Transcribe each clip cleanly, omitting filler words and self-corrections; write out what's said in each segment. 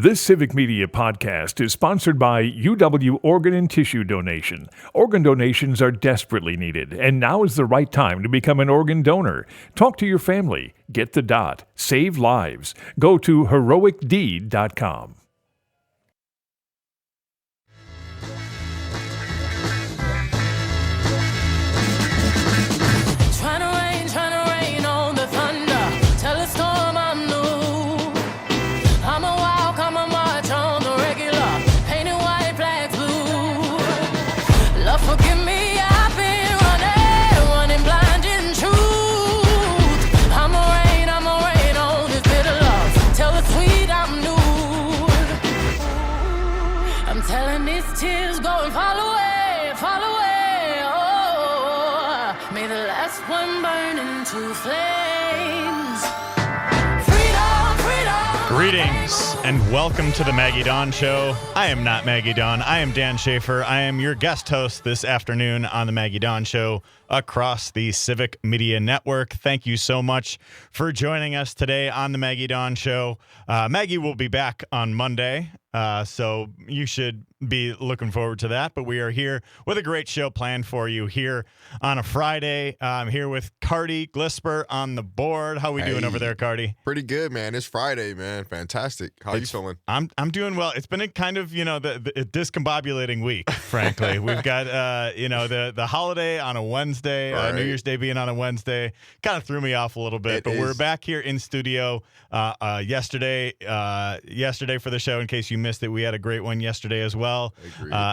This Civic Media podcast is sponsored by UW Organ and Tissue Donation. Organ donations are desperately needed, and now is the right time to become an organ donor. Talk to your family. Get the dot. Save lives. Go to heroicdeed.com. Greetings and welcome to the Maggie Daun Show. I am not Maggie Daun. I am Dan Shafer. I am your guest host this afternoon on the Maggie Daun Show across the Civic Media Network. Thank you so much for joining us today on the Maggie Daun Show. Maggie will be back on Monday, so you should be looking forward to that. But we are here with a great show planned for you here on a Friday. I'm here with Cardi Glisper on the board. How we doing over there, Cardi? Pretty good, man. It's Friday, man. Fantastic. How are you feeling? I'm doing well. It's been a kind of, the discombobulating week, frankly. We've got, the holiday on a Wednesday, right. New Year's Day being on a Wednesday. Kind of threw me off a little bit, but we're back here in studio yesterday for the show. In case you missed it, we had a great one yesterday as well.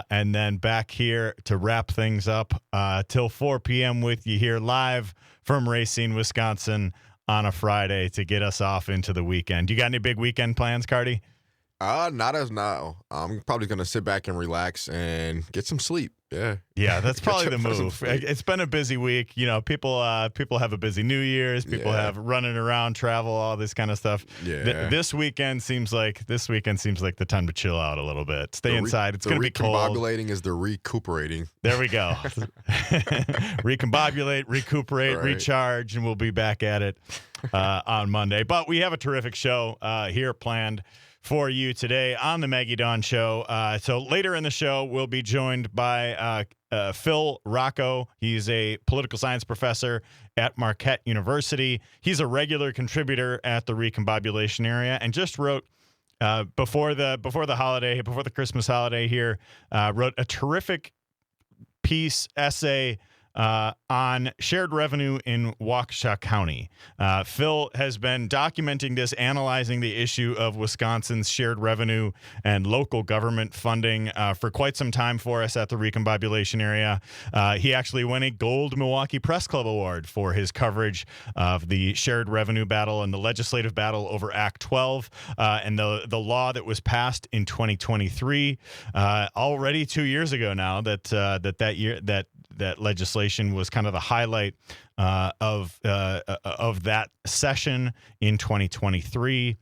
And then back here to wrap things up till 4 p.m. with you here live from Racine, Wisconsin on a Friday to get us off into the weekend. You got any big weekend plans, Cardi? Not as now. I'm probably going to sit back and relax and get some sleep. Yeah, that's probably the move. It's been a busy week. People have a busy New Year's. People have running around, travel, all this kind of stuff. Yeah. This weekend seems like the time to chill out a little bit. Stay inside. It's going to be cold. Recombobulating is the recuperating. There we go. Recombobulate, recuperate, recharge, and we'll be back at it on Monday. But we have a terrific show here planned for you today on the Maggie Daun Show. So later in the show, we'll be joined by Phillip Rocco. He's a political science professor at Marquette University. He's a regular contributor at the Recombobulation area and just wrote before the Christmas holiday here, wrote a terrific essay on shared revenue in Waukesha County. Phil has been documenting this, analyzing the issue of Wisconsin's shared revenue and local government funding for quite some time for us at the Recombobulation area. He actually won a Gold Milwaukee Press Club Award for his coverage of the shared revenue battle and the legislative battle over Act 12 and the law that was passed in 2023. Already 2 years ago now that legislation was kind of the highlight of that session in 2023.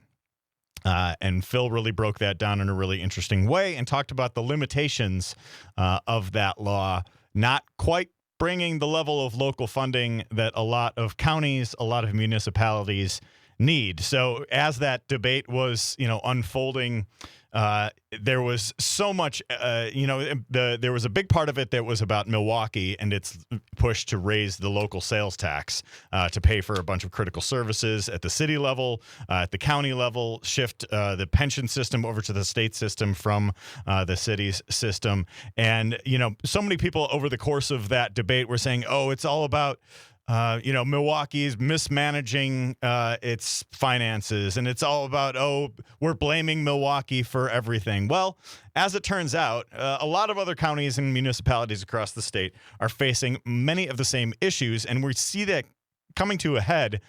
And Phil really broke that down in a really interesting way and talked about the limitations of that law, not quite bringing the level of local funding that a lot of counties, a lot of municipalities need. So as that debate was, unfolding, there was so much, there was a big part of it that was about Milwaukee and its push to raise the local sales tax to pay for a bunch of critical services at the city level, at the county level, shift the pension system over to the state system from the city's system. And, so many people over the course of that debate were saying, oh, it's all about Milwaukee's mismanaging its finances, and it's all about, we're blaming Milwaukee for everything. Well, as it turns out, a lot of other counties and municipalities across the state are facing many of the same issues, and we see that coming to a head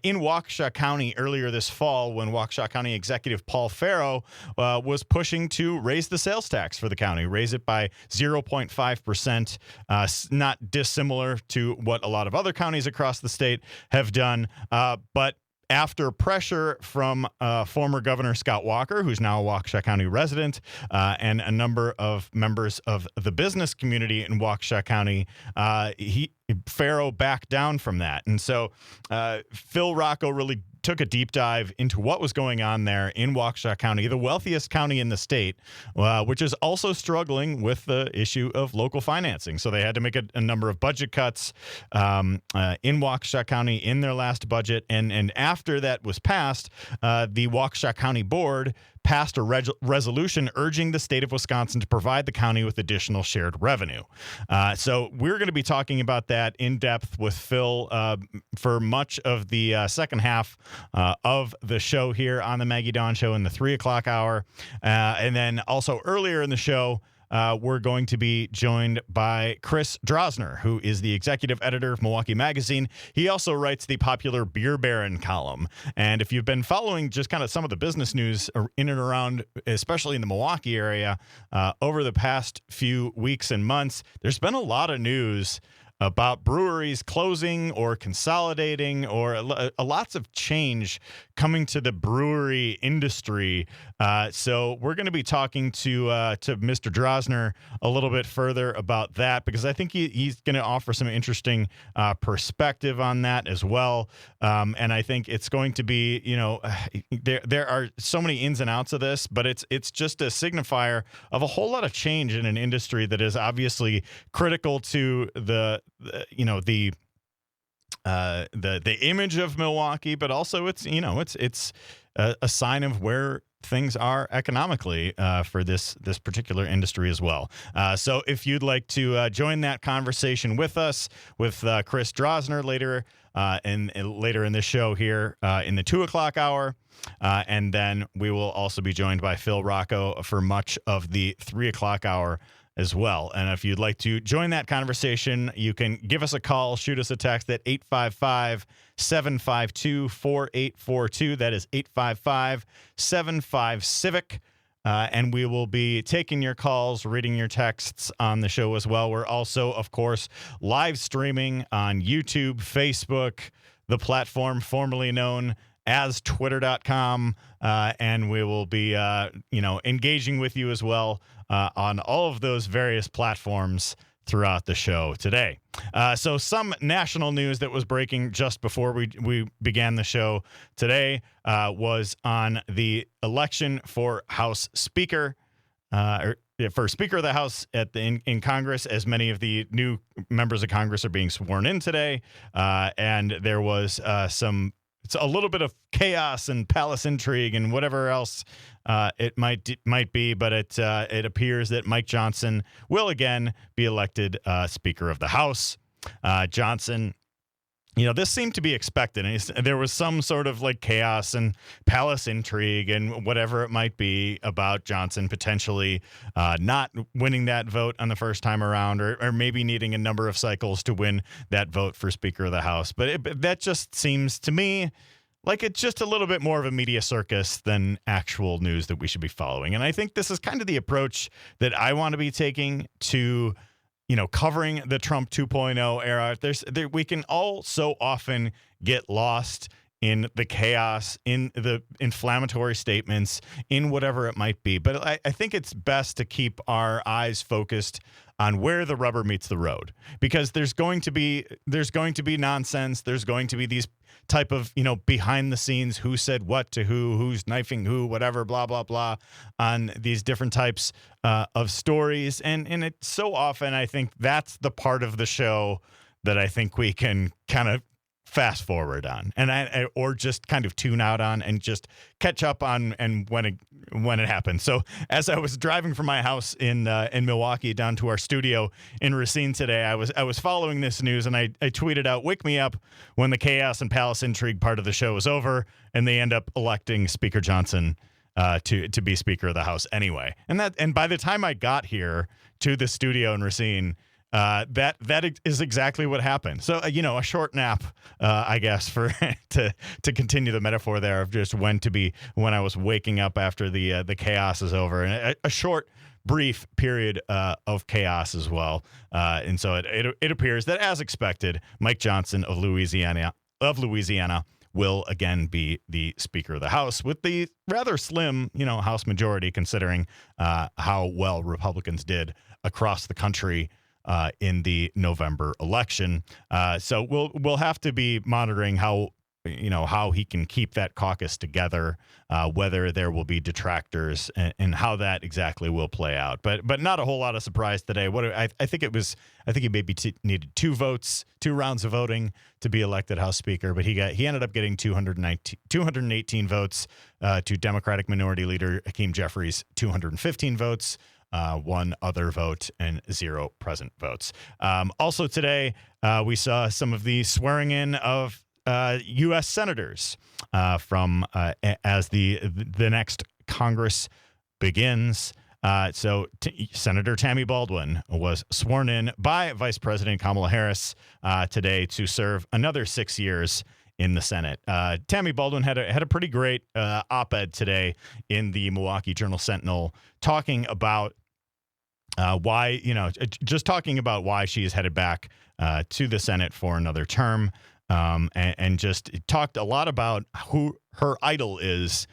in Waukesha County earlier this fall when Waukesha County Executive Paul Farrow was pushing to raise the sales tax for the county, raise it by 0.5%, not dissimilar to what a lot of other counties across the state have done, but after pressure from former Governor Scott Walker, who's now a Waukesha County resident, and a number of members of the business community in Waukesha County, Farrow backed down from that. And so Phil Rocco really took a deep dive into what was going on there in Waukesha County, the wealthiest county in the state, which is also struggling with the issue of local financing. So they had to make a number of budget cuts in Waukesha County in their last budget. And after that was passed, the Waukesha County Board passed a resolution urging the state of Wisconsin to provide the county with additional shared revenue. So we're going to be talking about that in depth with Phil for much of the second half of the show here on the Maggie Daun Show in the 3 o'clock hour. And then also earlier in the show, we're going to be joined by Chris Drosner, who is the executive editor of Milwaukee Magazine. He also writes the popular Beer Baron column. And if you've been following just kind of some of the business news in and around, especially in the Milwaukee area, over the past few weeks and months, there's been a lot of news about breweries closing or consolidating, or lots of change coming to the brewery industry. So we're going to be talking to Mr. Drosner a little bit further about that, because I think he's going to offer some interesting perspective on that as well. And I think it's going to be, there are so many ins and outs of this, but it's just a signifier of a whole lot of change in an industry that is obviously critical to the image of Milwaukee, but also it's a sign of where things are economically for this particular industry as well. So if you'd like to join that conversation with us, with Chris Drosner later in this show here in the 2 o'clock hour, and then we will also be joined by Phil Rocco for much of the 3 o'clock hour as well. And if you'd like to join that conversation, you can give us a call, shoot us a text at 855-752-4842. That is 855-75-CIVIC. And we will be taking your calls, reading your texts on the show as well. We're also, of course, live streaming on YouTube, Facebook, the platform formerly known as Twitter.com. And we will be, engaging with you as well on all of those various platforms throughout the show today. So some national news that was breaking just before we began the show today was on the election for House Speaker, for Speaker of the House in Congress, as many of the new members of Congress are being sworn in today. And there was it's a little bit of chaos and palace intrigue and whatever else it might be, but it appears that Mike Johnson will again be elected Speaker of the House. Johnson, this seemed to be expected. And there was some sort of like chaos and palace intrigue and whatever it might be about Johnson potentially not winning that vote on the first time around, or maybe needing a number of cycles to win that vote for Speaker of the House. But that just seems to me like it's just a little bit more of a media circus than actual news that we should be following. And I think this is kind of the approach that I want to be taking to covering the Trump 2.0 era. We can all so often get lost in the chaos, in the inflammatory statements, in whatever it might be. But I think it's best to keep our eyes focused on where the rubber meets the road, because there's going to be nonsense. There's going to be these type of, behind the scenes, who said what to who's knifing who, whatever, blah, blah, blah, on these different types of stories. And it's so often, I think that's the part of the show that I think we can kind of fast forward on, and or just kind of tune out on and just catch up on, and when it happens. So as I was driving from my house in Milwaukee down to our studio in Racine today, I was following this news, and I tweeted out, "Wake me up when the chaos and palace intrigue part of the show is over," and they end up electing Speaker Johnson to be Speaker of the House anyway. And by the time I got here to the studio in Racine, that is exactly what happened. So, a short nap, I guess, for to continue the metaphor there of just when I was waking up after the chaos is over, and a short, brief period of chaos as well. And so it appears that, as expected, Mike Johnson of Louisiana will again be the Speaker of the House, with the rather slim, House majority, considering how well Republicans did across the country in the November election. So we'll have to be monitoring how how he can keep that caucus together, whether there will be detractors, and how that exactly will play out. But not a whole lot of surprise today. I think he maybe needed two rounds of voting to be elected House Speaker, but he ended up getting 218 votes to Democratic Minority Leader Hakeem Jeffries' 215 votes. One other vote and 0 present votes. Also today, we saw some of the swearing in of U.S. senators as the next Congress begins. So Senator Tammy Baldwin was sworn in by Vice President Kamala Harris today to serve another 6 years in the Senate. Tammy Baldwin had a pretty great op-ed today in the Milwaukee Journal-Sentinel talking about why she is headed back to the Senate for another term. And just talked a lot about who her idol is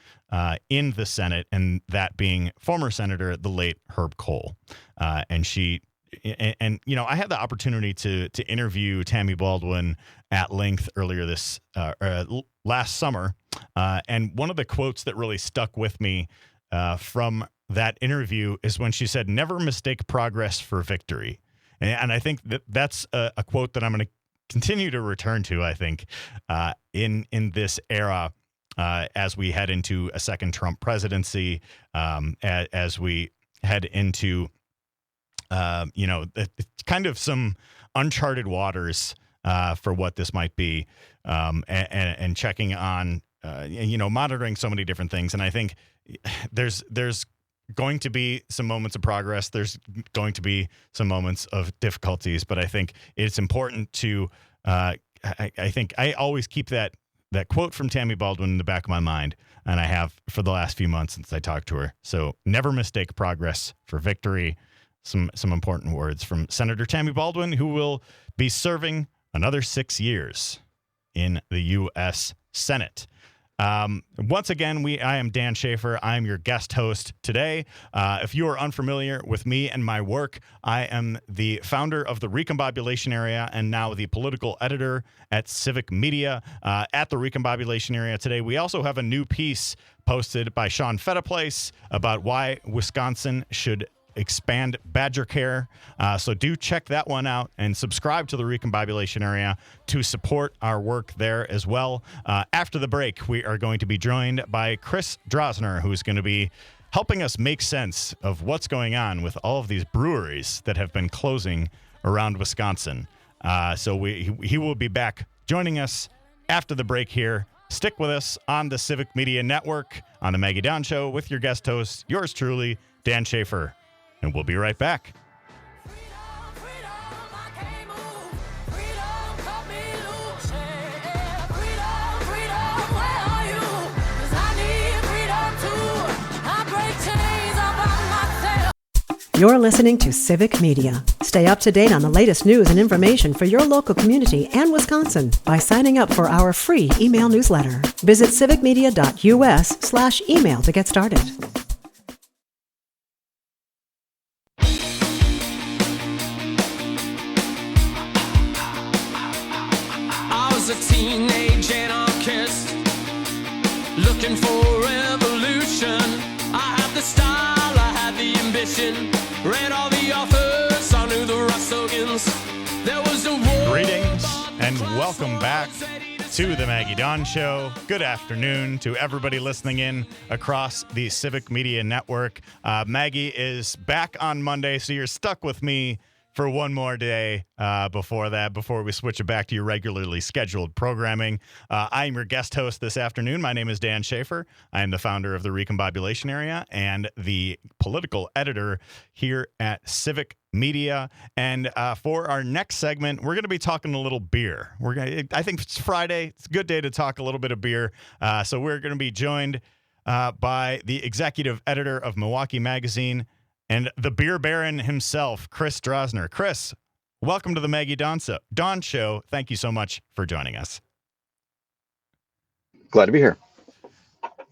in the Senate, and that being former Senator, the late Herb Kohl. I had the opportunity to interview Tammy Baldwin at length earlier last summer. And one of the quotes that really stuck with me from that interview is when she said, "Never mistake progress for victory." And I think that's a quote that I'm going to continue to return to, I think, in this era as we head into a second Trump presidency, as we head into, kind of some uncharted waters for what this might be, and checking on, monitoring so many different things. And I think there's going to be some moments of progress. There's going to be some moments of difficulties, but I think it's important to, I think I always keep that quote from Tammy Baldwin in the back of my mind, and I have for the last few months since I talked to her. So never mistake progress for victory. Some important words from Senator Tammy Baldwin, who will be serving another 6 years in the U.S. Senate. Once again, I am Dan Shafer. I'm your guest host today. If you are unfamiliar with me and my work, I am the founder of the Recombobulation Area and now the political editor at Civic Media at the Recombobulation Area today. We also have a new piece posted by Sean Fettaplace about why Wisconsin should expand badger care. So do check that one out and subscribe to the Recombobulation Area to support our work there as well. After the break, we are going to be joined by Chris Drosner, who's going to be helping us make sense of what's going on with all of these breweries that have been closing around Wisconsin. So he will be back joining us after the break here. Stick with us on the Civic Media Network on the Maggie Daun Show with your guest host, yours truly, Dan Shafer. And we'll be right back. You're listening to Civic Media. Stay up to date on the latest news and information for your local community and Wisconsin by signing up for our free email newsletter. Visit civicmedia.us/email to get started. A teenage anarchist looking for revolution. I had the style, I had the ambition, read all the authors, I knew the Russogans. There was a war. Greetings and welcome back to the Maggie Daun Show. Good afternoon to everybody listening in across the Civic Media Network. Maggie is back on Monday, so you're stuck with me for one more day before we switch it back to your regularly scheduled programming. I am your guest host this afternoon. My name is Dan Shafer. I am the founder of the Recombobulation Area and the political editor here at Civic Media. And for our next segment, we're going to be talking a little beer. I think it's Friday. It's a good day to talk a little bit of beer. So we're going to be joined by the executive editor of Milwaukee Magazine, and the beer baron himself, Chris Drosner. Chris, welcome to the Maggie Daun Show. Thank you so much for joining us. Glad to be here.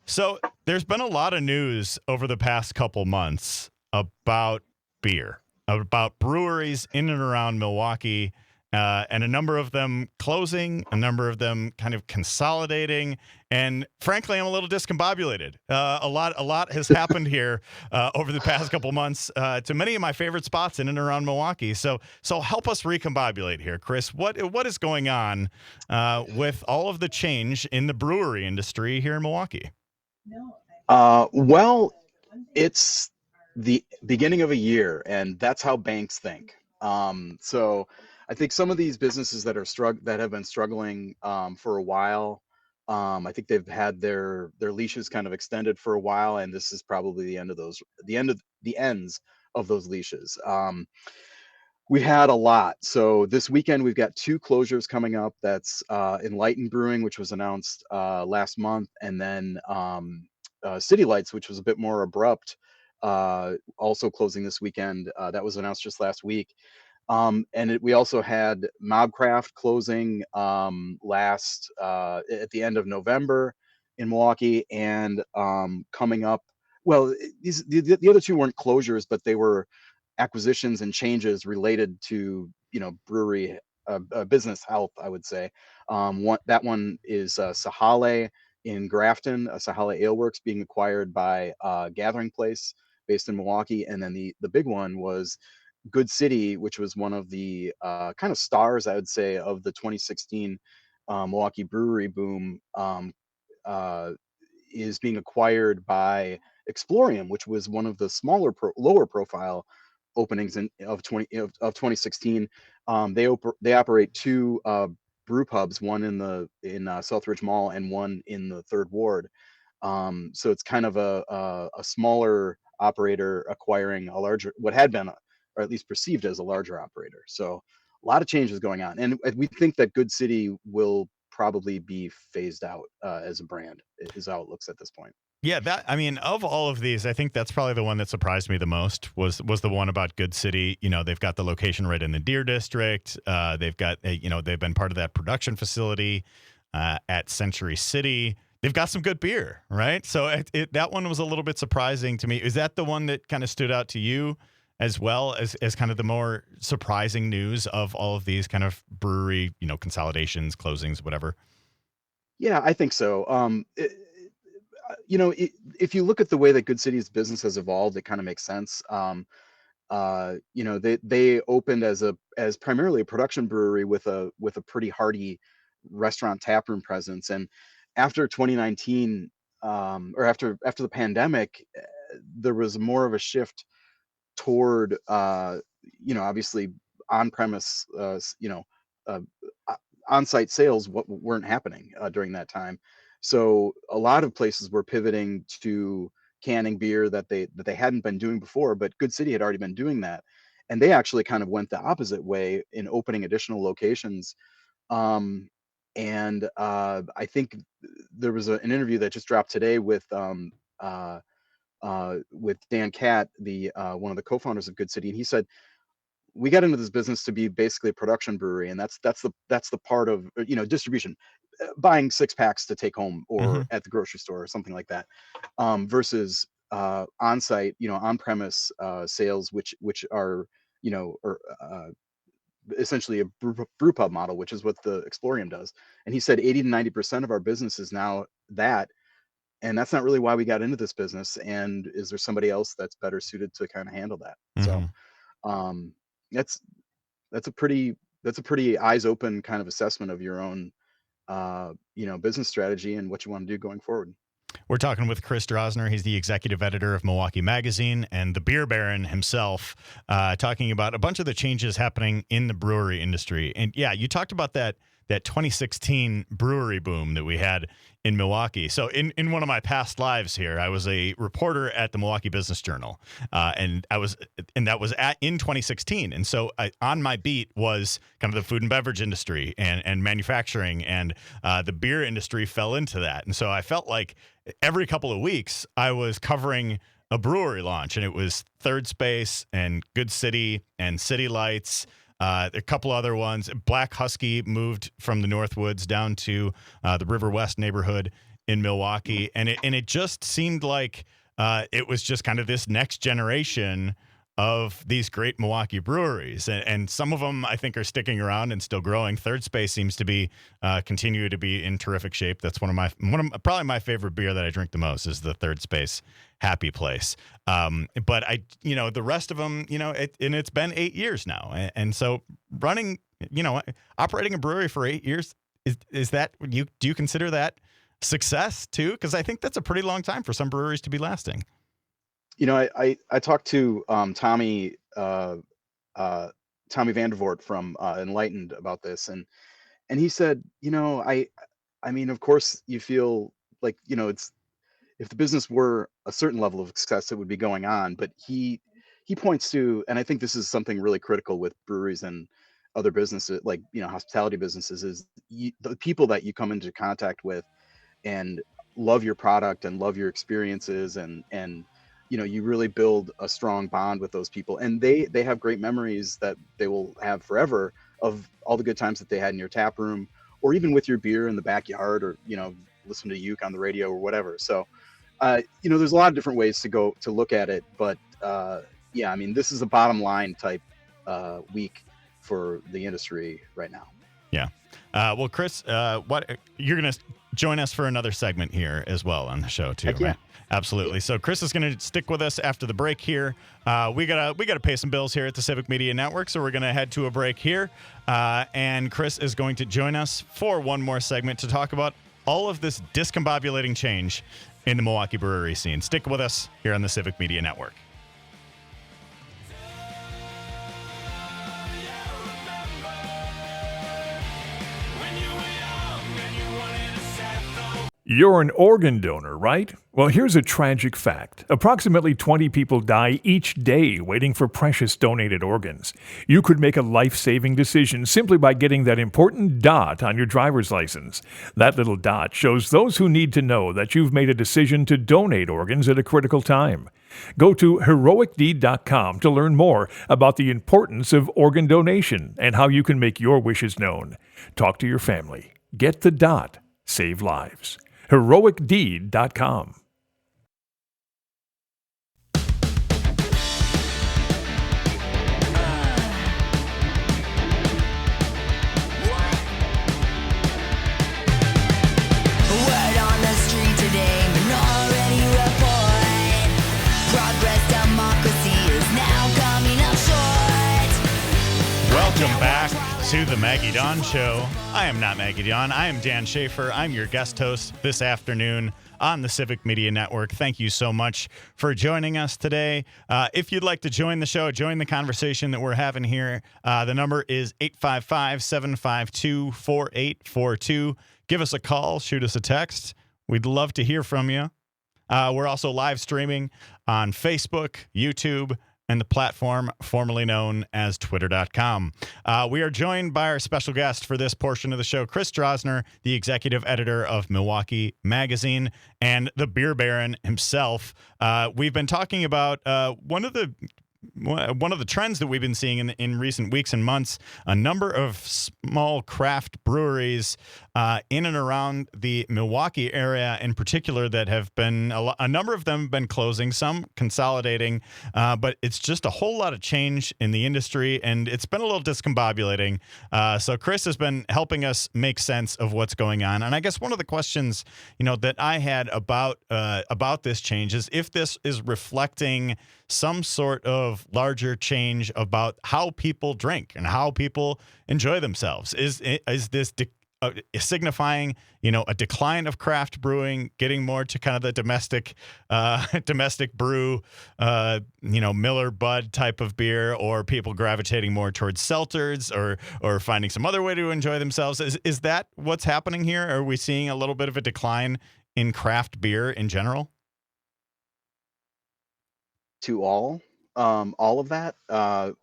So there's been a lot of news over the past couple months about beer, about breweries in and around Milwaukee and a number of them closing, a number of them kind of consolidating. And frankly, I'm a little discombobulated. A lot has happened here over the past couple months to many of my favorite spots in and around Milwaukee. So help us recombobulate here, Chris. What is going on with all of the change in the brewery industry here in Milwaukee? Well, it's the beginning of a year, and that's how banks think. So I think some of these businesses that have been struggling for a while, I think they've had their leashes kind of extended for a while, and this is probably the ends of those leashes. We had a lot. So this weekend we've got 2 closures coming up. That's Enlightened Brewing, which was announced last month, and then City Lights, which was a bit more abrupt, also closing this weekend. That was announced just last week. We also had Mobcraft closing last at the end of November in Milwaukee, and coming up. Well, the other 2 weren't closures, but they were acquisitions and changes related to brewery business health, I would say. That one is Sahale in Grafton, Sahale Ale Works being acquired by Gathering Place based in Milwaukee, and then the big one was Good City, which was one of the kind of stars, I would say, of the 2016 Milwaukee brewery boom. Is being acquired by Explorium, which was one of the lower profile openings of 2016. They operate 2 brew pubs, one in Southridge Mall and one in the 3rd Ward. So it's kind of a smaller operator acquiring a larger, what had been, or at least perceived as a larger operator. So a lot of changes going on, and we think that Good City will probably be phased out as a brand, is how it looks at this point. Yeah, of all of these, I think that's probably the one that surprised me the most was the one about Good City. They've got the location right in the Deer District. They've got, they've been part of that production facility at Century City. They've got some good beer, right? So that one was a little bit surprising to me. Is that the one that kind of stood out to you as well as kind of the more surprising news of all of these kind of brewery, consolidations, closings, whatever? Yeah, I think so. If you look at the way that Good City's business has evolved, it kind of makes sense. They opened as primarily a production brewery with a pretty hearty restaurant taproom presence, and after 2019, or after the pandemic, there was more of a shift toward obviously on-premise, on-site sales weren't happening during that time. So a lot of places were pivoting to canning beer that they hadn't been doing before, but Good City had already been doing that, and they actually kind of went the opposite way in opening additional locations. I think there was an interview that just dropped today with Dan Catt, the one of the co-founders of Good City, and he said, we got into this business to be basically a production brewery, and that's the part of distribution, buying 6-packs to take home or at the grocery store or something like that, versus on-site, on-premise sales, which are essentially a brew pub model, which is what the Explorium does. And he said 80 to 90% of our business is now that, and that's not really why we got into this business. And is there somebody else that's better suited to kind of handle that? So that's a pretty eyes open kind of assessment of your own business strategy and what you want to do going forward. We're talking with Chris Drosner. He's the executive editor of Milwaukee Magazine and the beer baron himself, talking about a bunch of the changes happening in the brewery industry. And yeah, you talked about that 2016 brewery boom that we had in Milwaukee. So in one of my past lives here, I was a reporter at the Milwaukee Business Journal, and that was in 2016. And so on my beat was kind of the food and beverage industry and manufacturing, and the beer industry fell into that. And so I felt like every couple of weeks I was covering a brewery launch, and it was Third Space and Good City and City Lights. A couple other ones. Black Husky moved from the Northwoods down to the River West neighborhood in Milwaukee, and it just seemed like it was just kind of this next generation of these great Milwaukee breweries, and some of them I think are sticking around and still growing. Third Space seems to be continue to be in terrific shape. That's probably my favorite beer that I drink the most is the Third Space Happy Place. But the rest of them, it's been 8 years now, and so operating a brewery for 8 years is that do you consider that success too? Because I think that's a pretty long time for some breweries to be lasting. I talked to Tommy Vandervoort from Enlightened about this, and he said, I mean, of course you feel like, it's, if the business were a certain level of success, it would be going on. But he points to, and I think this is something really critical with breweries and other businesses, like, hospitality businesses, is the people that you come into contact with and love your product and love your experiences, and you really build a strong bond with those people, and they have great memories that they will have forever of all the good times that they had in your tap room, or even with your beer in the backyard, or listen to Uke on the radio or whatever. So there's a lot of different ways to look at it, but I mean, this is a bottom line type week for the industry right now. Yeah. Well, Chris, what you're going to join us for another segment here as well on the show too, Heck yeah. right? Absolutely. So Chris is going to stick with us after the break here. We gotta pay some bills here at the Civic Media Network, so we're going to head to a break here. And Chris is going to join us for one more segment to talk about all of this discombobulating change in the Milwaukee brewery scene. Stick with us here on the Civic Media Network. You're an organ donor, right? Well, here's a tragic fact. Approximately 20 people die each day waiting for precious donated organs. You could make a life-saving decision simply by getting that important dot on your driver's license. That little dot shows those who need to know that you've made a decision to donate organs at a critical time. Go to heroicdeed.com to learn more about the importance of organ donation and how you can make your wishes known. Talk to your family. Get the dot. Save lives. heroicdeed.com. Word on the street today, Minority Report. Progress democracy is now coming up short. Welcome back to the Maggie Daun Show. I am not Maggie Daun. I am Dan Shafer. I'm your guest host this afternoon on the Civic Media Network. Thank you so much for joining us today. If you'd like to join the show, join the conversation that we're having here, the number is 855-752-4842. Give us a call, shoot us a text. We'd love to hear from you. We're also live streaming on Facebook, YouTube, and the platform formerly known as Twitter.com. We are joined by our special guest for this portion of the show, Chris Drosner, the executive editor of Milwaukee Magazine and the beer baron himself. We've been talking about one of the trends that we've been seeing in recent weeks and months. A number of small craft breweries in and around the Milwaukee area in particular that have been, a number of them have been closing, some consolidating, but it's just a whole lot of change in the industry, and it's been a little discombobulating. So Chris has been helping us make sense of what's going on. And I guess one of the questions, that I had about this change is if this is reflecting some sort of larger change about how people drink and how people enjoy themselves. Is this signifying, a decline of craft brewing, getting more to kind of the domestic brew, Miller Bud type of beer, or people gravitating more towards seltzers or finding some other way to enjoy themselves? Is that what's happening here? Are we seeing a little bit of a decline in craft beer in general? To all of that,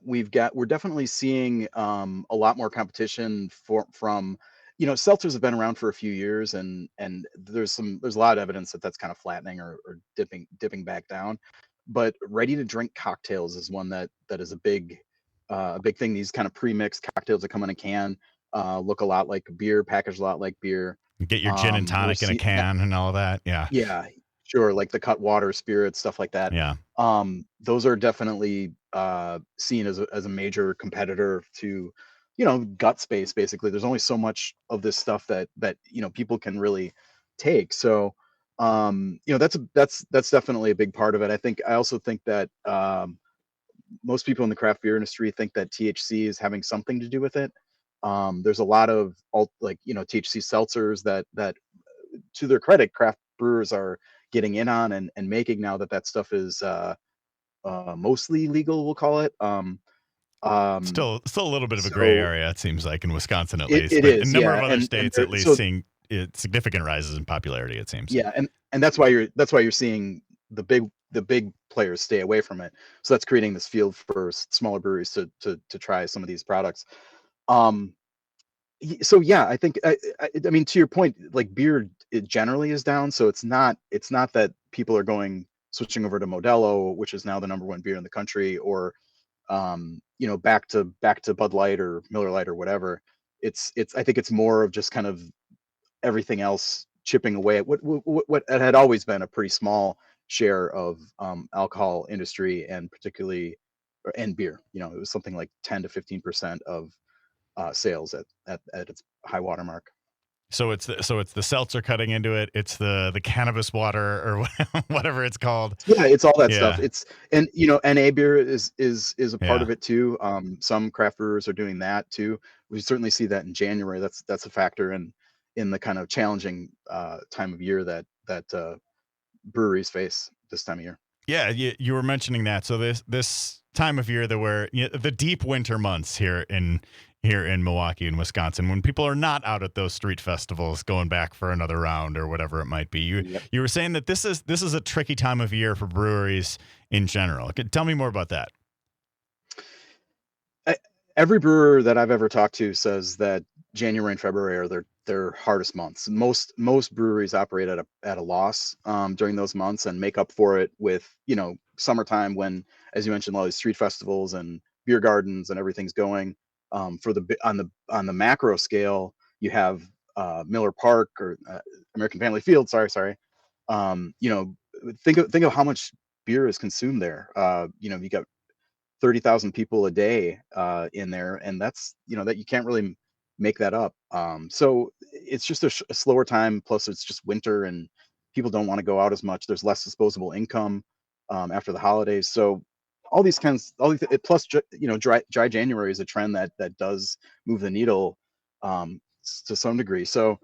we're definitely seeing a lot more competition from seltzers have been around for a few years, and there's a lot of evidence that that's kind of flattening or dipping back down. But ready to drink cocktails is one that is a big thing. These kind of pre-mixed cocktails that come in a can, look a lot like beer, packaged a lot like beer. Get your gin and tonic in a can and all of that. Yeah. Sure, like the Cutwater spirits, stuff like that. Yeah. Those are definitely seen as a major competitor to, gut space. Basically, there's only so much of this stuff that people can really take. So, that's definitely a big part of it. I also think that most people in the craft beer industry think that THC is having something to do with it. There's a lot of THC seltzers that to their credit, craft brewers are getting in on and making now that stuff is mostly legal, we'll call it. Still a little bit of a gray So area, it seems like, in Wisconsin at it, least, it but a is, number yeah, of other and states at least so seeing significant rises in popularity, it seems. yeah, and that's why you're seeing the big players stay away from it. So that's creating this field for smaller breweries to try some of these products. Um, so yeah, I think I mean, to your point, like beer it generally is down, so it's not that people are switching over to Modelo, which is now the number one beer in the country, or back to Bud Light or Miller Lite or whatever. It's I think it's more of just kind of everything else chipping away at what had always been a pretty small share of alcohol industry, and particularly and beer. It was something like 10 to 15% of sales at its high water mark. So it's the seltzer cutting into it. It's the cannabis water or whatever it's called. Yeah, it's all that stuff. Yeah, It's and NA beer is a part yeah. of it too. Some craft brewers are doing that too. We certainly see that in January. That's a factor in the kind of challenging time of year that breweries face this time of year. Yeah, you were mentioning that. So this time of year that we're the deep winter months here in Milwaukee and Wisconsin, when people are not out at those street festivals going back for another round or whatever it might be. Yep. You were saying that this is a tricky time of year for breweries in general. Tell me more about that. Every brewer that I've ever talked to says that January and February are their hardest months. Most breweries operate at a loss during those months and make up for it with summertime, when, as you mentioned, all these street festivals and beer gardens and everything's going. On the macro scale, you have Miller Park or American Family Field. Sorry. Think of how much beer is consumed there. You got 30,000 people a day in there, and that's that you can't really make that up. So it's just a slower time. Plus, it's just winter, and people don't want to go out as much. There's less disposable income after the holidays. So plus dry January is a trend that does move the needle to some degree. So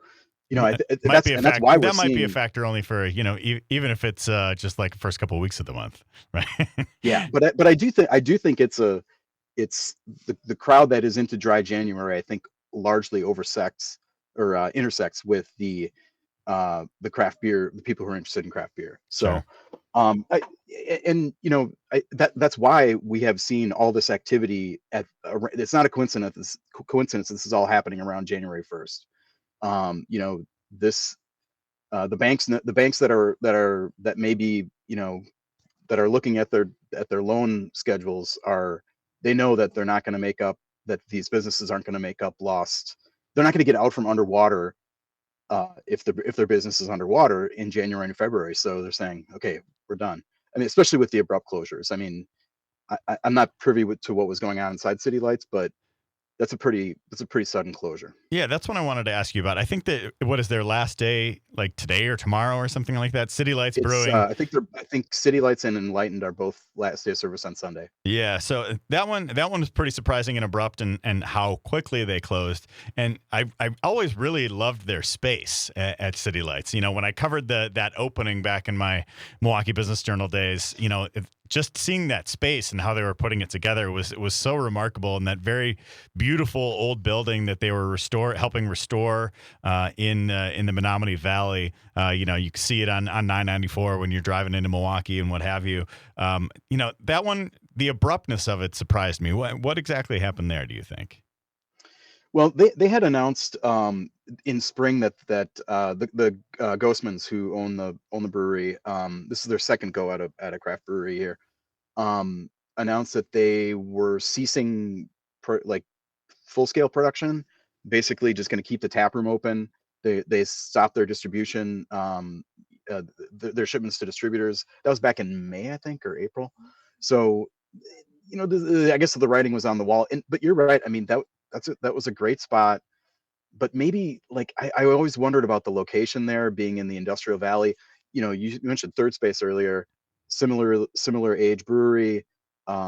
Might be a that's fact. why we're That might be a seeing. factor only for even if it's just like the first couple of weeks of the month, right? Yeah, but I do think it's the crowd that is into dry January. I think largely intersects with the craft beer, the people who are interested in craft beer. So, Sure. I, and that's why we have seen all this activity it's not a coincidence. This is all happening around January 1st. This the banks that maybe that are looking at their loan schedules they know that they're not going to make up that these businesses aren't going to make up lost. They're not going to get out from underwater if their business is underwater in January and February. So they're saying, okay, we're done. I mean, especially with the abrupt closures. I mean, I'm not privy to what was going on inside City Lights, but that's a pretty sudden closure. Yeah, that's what I wanted to ask you about. I think that what is their last day, like today or tomorrow or something like that? City Lights Brewing. I think City Lights and Enlightened are both last day of service on Sunday. Yeah, so that one was pretty surprising and abrupt, and how quickly they closed. And I always really loved their space at City Lights. When I covered that opening back in my Milwaukee Business Journal days, just seeing that space and how they were putting it together was so remarkable. And that very beautiful old building that they were helping restore in the Menominee Valley. You can see it on 994 when you're driving into Milwaukee and what have you. That one, the abruptness of it surprised me. What exactly happened there, do you think? Well, they had announced in spring that the Ghostmans, who own the brewery, this is their second go at a craft brewery here, announced that they were ceasing full scale production, basically just going to keep the tap room open. They stopped their distribution, their shipments to distributors. That was back in May, I think, or April. So I guess the writing was on the wall. But you're right. I mean, that was a great spot. But maybe like I always wondered about the location there, being in the industrial valley. You mentioned Third Space earlier, similar age brewery,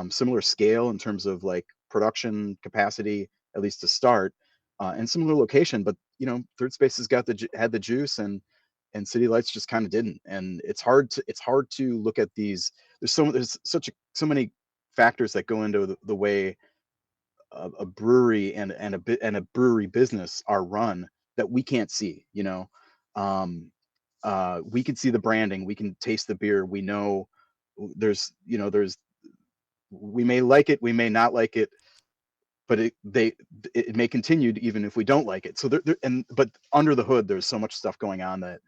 similar scale in terms of like production capacity, at least to start, and similar location. But Third Space has had the juice, and City Lights just kind of didn't. And it's hard to look at these. There's so many factors that go into the way a brewery and a brewery business are run that we can't see. We can see the branding, we can taste the beer, we know there's we may like it, we may not like it, but it may continue even if we don't like it. So but under the hood there's so much stuff going on that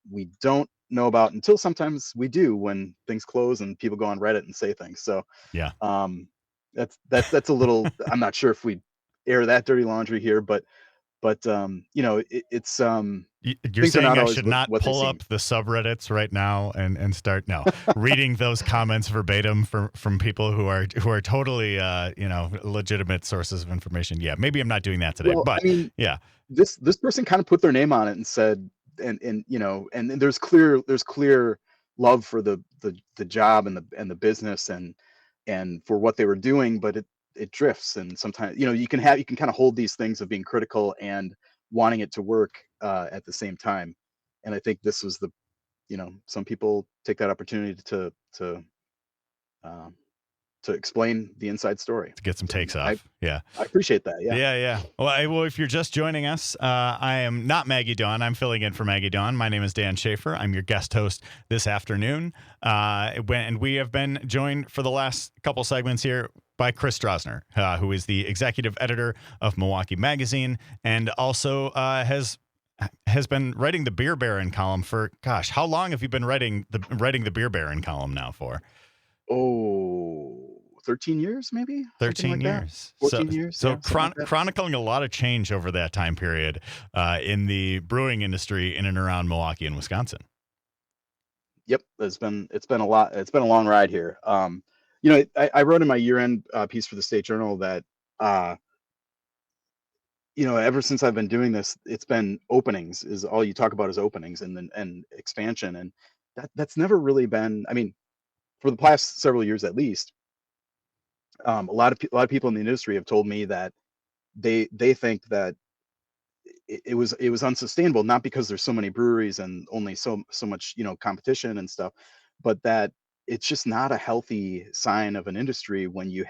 we don't know about until sometimes we do, when things close and people go on Reddit and say things. So Yeah. that's a little, I'm not sure if we air that dirty laundry here, but it's You're saying I should not pull up the subreddits right now and start reading those comments verbatim from people who are totally legitimate sources of information. Yeah, maybe I'm not doing that today, but I mean, yeah, this person kind of put their name on it and said, and there's clear love for the job and the business and for what they were doing, but it drifts. And sometimes you can kind of hold these things of being critical and wanting it to work at the same time. And I think this was some people take that opportunity to explain the inside story, to get some takes off. I appreciate that. Yeah. Well, if you're just joining us, I am not Maggie Daun. I'm filling in for Maggie Daun. My name is Dan Shafer. I'm your guest host this afternoon. And we have been joined for the last couple segments here by Chris Drosner, who is the executive editor of Milwaukee Magazine, and also has been writing the Beer Baron column for, gosh, how long have you been writing the Beer Baron column now for? 13 years, maybe 13 years, 14 years. So chronicling a lot of change over that time period in the brewing industry in and around Milwaukee and Wisconsin. Yep. It's been a lot. It's been a long ride here. I wrote in my year-end piece for the State Journal that, ever since I've been doing this, it's been openings. Is all you talk about is openings and expansion, and that's never really been. I mean, for the past several years at least, a lot of people in the industry have told me that they think that it was unsustainable, not because there's so many breweries and only so much competition and stuff, but that it's just not a healthy sign of an industry when you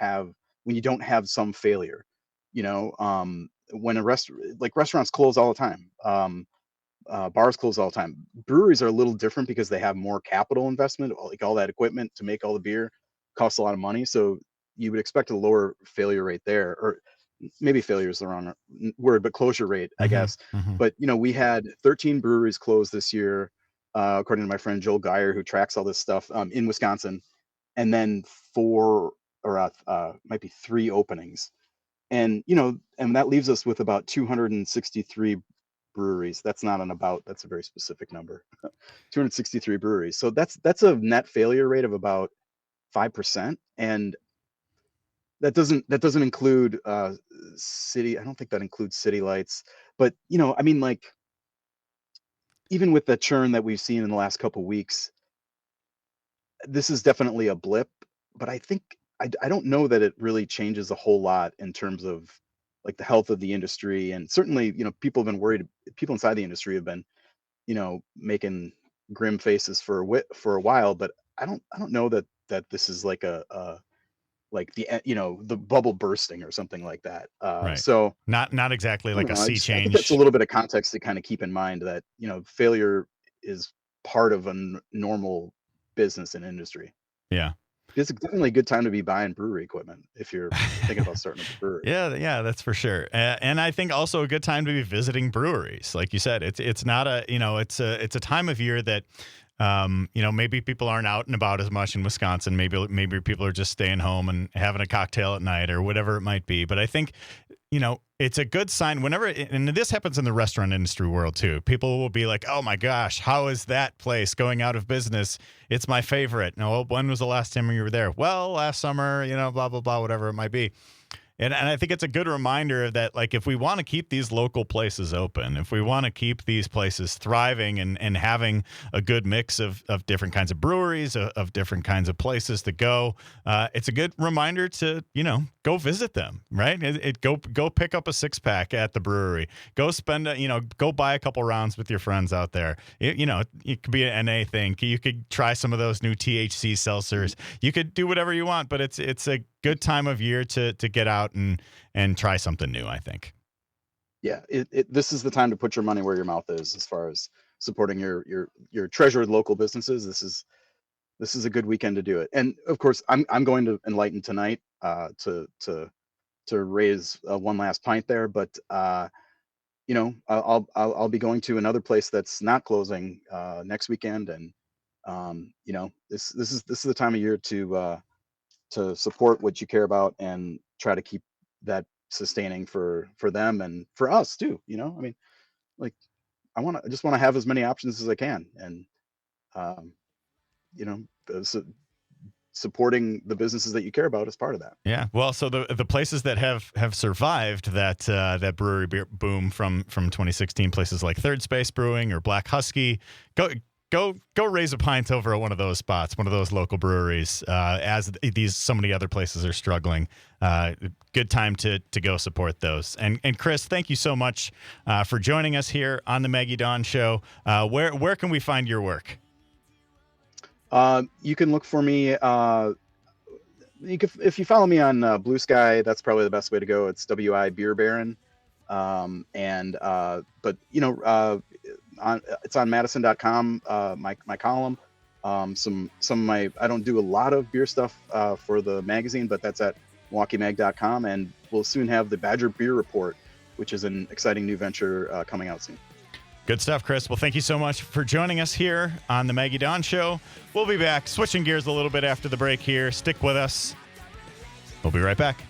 don't have some failure. When restaurants close all the time, bars close all the time. Breweries are a little different because they have more capital investment, like all that equipment to make all the beer costs a lot of money. So you would expect a lower failure rate there, or maybe failure is the wrong word, but closure rate, I guess. Mm-hmm. But we had 13 breweries close this year, according to my friend Joel Geyer, who tracks all this stuff in Wisconsin, and then 4 or might be 3 openings, and and that leaves us with about 263 breweries. That's not an about, that's a very specific number. 263 breweries. So that's a net failure rate of about 5%, and that doesn't include city. I don't think that includes City Lights, but I mean, like, even with the churn that we've seen in the last couple of weeks, this is definitely a blip. But I think I don't know that it really changes a whole lot in terms of like the health of the industry. And certainly, people have been worried. People inside the industry have been, making grim faces for a while. But I don't know that this is like like the bubble bursting or something like that. Right. So not exactly like a sea change. I think that's a little bit of context to kind of keep in mind that failure is part of a normal business and industry. Yeah. It's definitely a good time to be buying brewery equipment if you're thinking about starting a brewery. Yeah, that's for sure. And I think also a good time to be visiting breweries. Like you said, it's not a, it's a time of year that, maybe people aren't out and about as much in Wisconsin. Maybe people are just staying home and having a cocktail at night or whatever it might be. But I think it's a good sign whenever, and this happens in the restaurant industry world too. People will be like, oh my gosh, how is that place going out of business? It's my favorite. No, when was the last time you were there? Well, last summer, blah, blah, blah, whatever it might be. And I think it's a good reminder that, like, if we want to keep these local places open, if we want to keep these places thriving and having a good mix of different kinds of breweries, of different kinds of places to go, it's a good reminder to, go visit them, right? Go pick up a 6-pack at the brewery. Go spend, go buy a couple rounds with your friends out there. It could be an NA thing. You could try some of those new THC seltzers. You could do whatever you want, but it's a good time of year to get out and try something new, I think. Yeah, this is the time to put your money where your mouth is as far as supporting your treasured local businesses. This is a good weekend to do it. And of course, I'm going to Enlighten tonight to raise one last pint there, but I'll be going to another place that's not closing next weekend, and this is the time of year to support what you care about and try to keep that sustaining for them and for us too. Like I just want to have as many options as I can, and supporting the businesses that you care about is part of that. Yeah. Well, so the places that have survived that brewery boom from 2016, places like Third Space Brewing or Black Husky, go raise a pint over at one of those spots, one of those local breweries, as so many other places are struggling. Good time to go support those. And Chris, thank you so much for joining us here on the Maggie Daun Show. Where can we find your work? You can look for me. If you follow me on Blue Sky, that's probably the best way to go. It's WI Beer Baron. It's on Madison.com, my column. Some of my, I don't do a lot of beer stuff for the magazine, but that's at MilwaukeeMag.com, and we'll soon have the Badger Beer Report, which is an exciting new venture coming out soon. Good stuff, Chris. Well, thank you so much for joining us here on the Maggie Daun Show. We'll be back, switching gears a little bit after the break here. Stick with us. We'll be right back.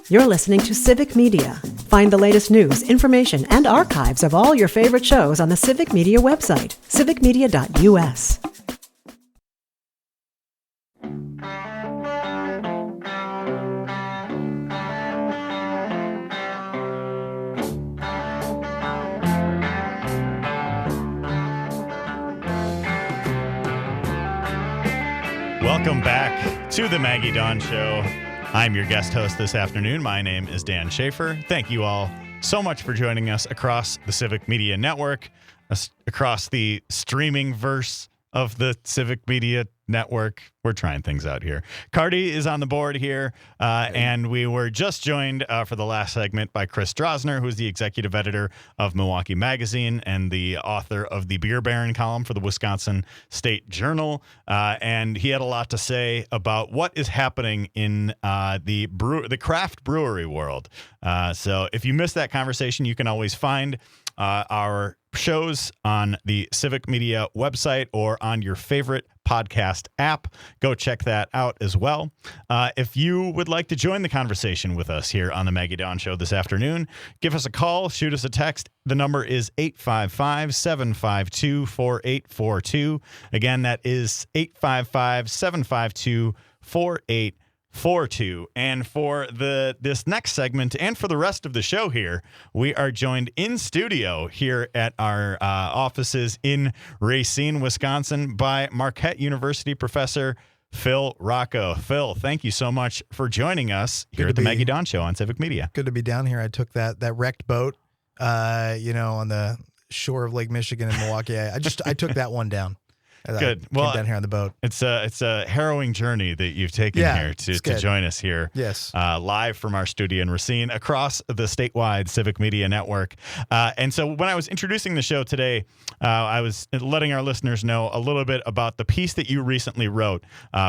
You're listening to Civic Media. Find the latest news, information, and archives of all your favorite shows on the Civic Media website, civicmedia.us. Welcome back to the Maggie Daun Show. I'm your guest host this afternoon. My name is Dan Shafer. Thank you all so much for joining us across the Civic Media Network, across the streaming verse of the Civic Media Network. We're trying things out here. Cardi is on the board here, and we were just joined for the last segment by Chris Drosner, who's the executive editor of Milwaukee Magazine and the author of the Beer Baron column for the Wisconsin State Journal. And he had a lot to say about what is happening in the craft brewery world. So if you missed that conversation, you can always find our shows on the Civic Media website or on your favorite podcast app. Go check that out as well. If you would like to join the conversation with us here on the Maggie Daun Show this afternoon, give us a call, shoot us a text. The number is 855-752-4842. Again, that is 855-752-4842. And for this next segment and for the rest of the show here, we are joined in studio here at our offices in Racine, Wisconsin by Marquette University professor Phil Rocco. Phil, thank you so much for joining us here at the Maggie Daun Show on Civic Media. Good to be down here. I took that wrecked boat, on the shore of Lake Michigan in Milwaukee. I took that one down. Good. Well, down here on the boat. It's a harrowing journey that you've taken here to join us here. Yes. Live from our studio in Racine across the statewide Civic Media Network. And so when I was introducing the show today, I was letting our listeners know a little bit about the piece that you recently wrote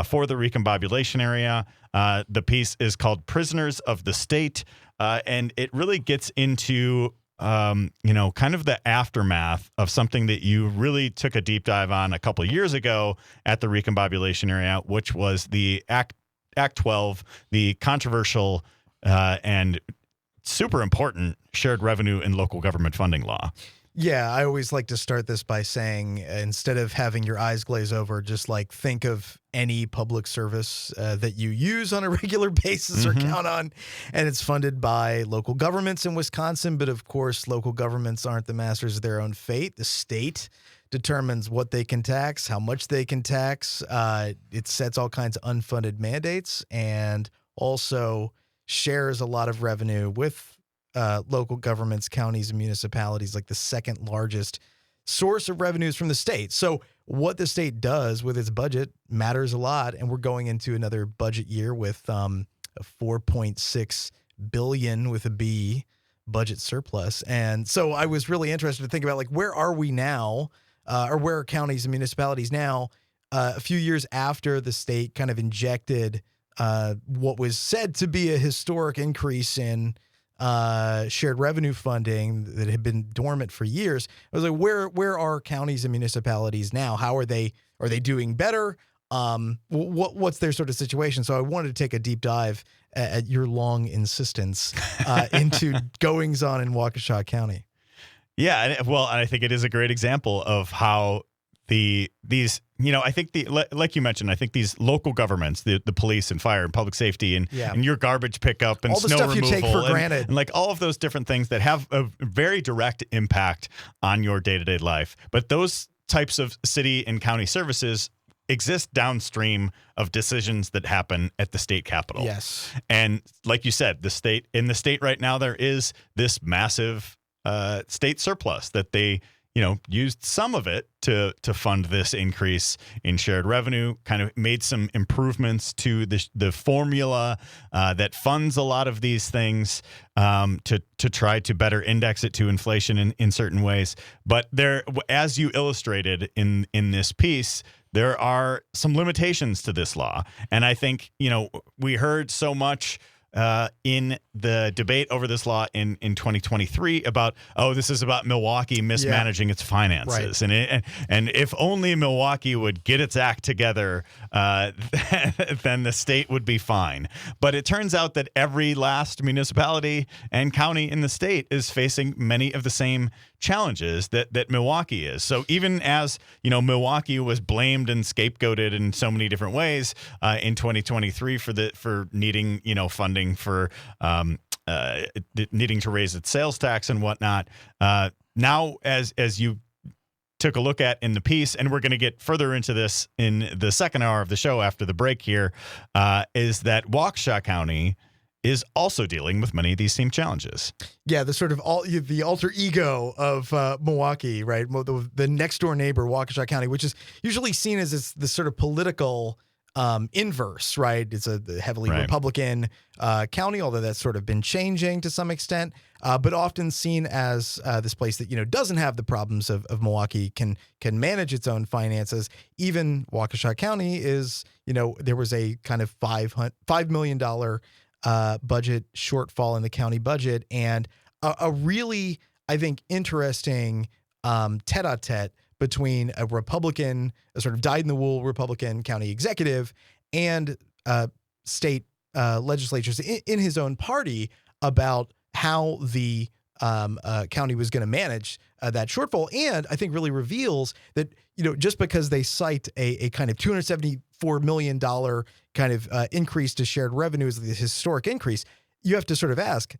for the recombobulation area. The piece is called Prisoners of the State, and it really gets into kind of the aftermath of something that you really took a deep dive on a couple of years ago at the recombobulation area, which was the Act 12, the controversial and super important shared revenue and local government funding law. Yeah, I always like to start this by saying, instead of having your eyes glaze over, just like think of any public service that you use on a regular basis or count on, and it's funded by local governments in Wisconsin. But of course, local governments aren't the masters of their own fate. The state determines what they can tax, how much they can tax. It sets all kinds of unfunded mandates and also shares a lot of revenue with local governments, counties, and municipalities, like the second largest source of revenues from the state. So what the state does with its budget matters a lot. And we're going into another budget year with a $4.6 billion with a B budget surplus. And so I was really interested to think about, like, where are we now, or where are counties and municipalities now, a few years after the state kind of injected what was said to be a historic increase in shared revenue funding that had been dormant for years. I was like, where are counties and municipalities now? How are they doing better? What's their sort of situation? So I wanted to take a deep dive at your long insistence into goings on in Waukesha County. Yeah, well, I think it is a great example of how I think like you mentioned, I think these local governments, the police and fire and public safety and your garbage pickup and all the snow stuff removal you take for granted, and like all of those different things that have a very direct impact on your day-to-day life. But those types of city and county services exist downstream of decisions that happen at the state capitol. Yes. And like you said, the state right now, there is this massive state surplus that they used some of it to fund this increase in shared revenue, kind of made some improvements to the formula that funds a lot of these things to try to better index it to inflation in certain ways. But there, as you illustrated in this piece, there are some limitations to this law. And I think, we heard so much in the debate over this law in 2023 about, this is about Milwaukee mismanaging its finances. Right. And if only Milwaukee would get its act together, then the state would be fine. But it turns out that every last municipality and county in the state is facing many of the same challenges that Milwaukee is. So even as, Milwaukee was blamed and scapegoated in so many different ways in 2023 for needing, funding for needing to raise its sales tax and whatnot. Now, as you took a look at in the piece, and we're going to get further into this in the second hour of the show after the break here, is that Waukesha County is also dealing with many of these same challenges. Yeah, the sort of the alter ego of Milwaukee, right? The next door neighbor, Waukesha County, which is usually seen as this sort of political inverse, right? It's a heavily Republican county, although that's sort of been changing to some extent, but often seen as this place that, doesn't have the problems of Milwaukee, can manage its own finances. Even Waukesha County is, there was a kind of $5 million budget shortfall in the county budget, and a really, I think, interesting tete-a-tete between a Republican, a sort of dyed-in-the-wool Republican county executive, and state legislatures in his own party about how the county was going to manage that shortfall. And I think really reveals that, just because they cite a kind of $274 million kind of increase to shared revenue as the historic increase, you have to sort of ask,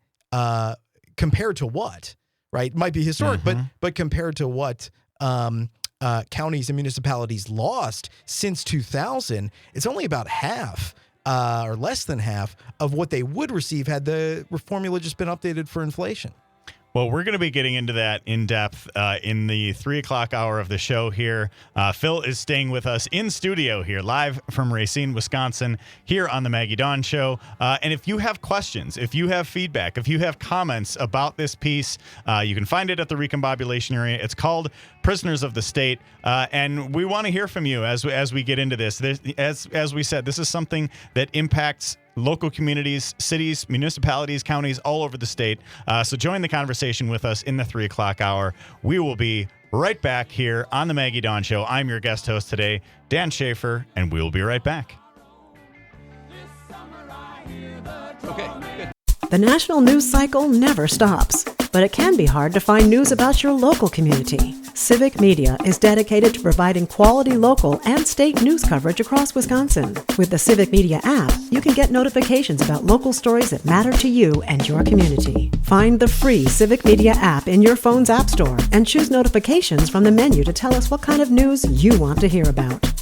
compared to what, right? It might be historic, but compared to what counties and municipalities lost since 2000, it's only about half or less than half of what they would receive had the formula just been updated for inflation. Well, we're going to be getting into that in depth in the 3 o'clock hour of the show here. Phil is staying with us in studio here, live from Racine, Wisconsin, here on the Maggie Daun Show. And if you have questions, if you have feedback, if you have comments about this piece, you can find it at the recombobulation area. It's called Prisoners of the State. And we want to hear from you as we get into this. As we said, this is something that impacts local communities, cities, municipalities, counties, all over the state. So join the conversation with us in the 3 o'clock hour. We will be right back here on the Maggie Daun Show. I'm your guest host today, Dan Shafer, and we will be right back. The national news cycle never stops, but it can be hard to find news about your local community. Civic Media is dedicated to providing quality local and state news coverage across Wisconsin. With the Civic Media app, you can get notifications about local stories that matter to you and your community. Find the free Civic Media app in your phone's app store and choose notifications from the menu to tell us what kind of news you want to hear about.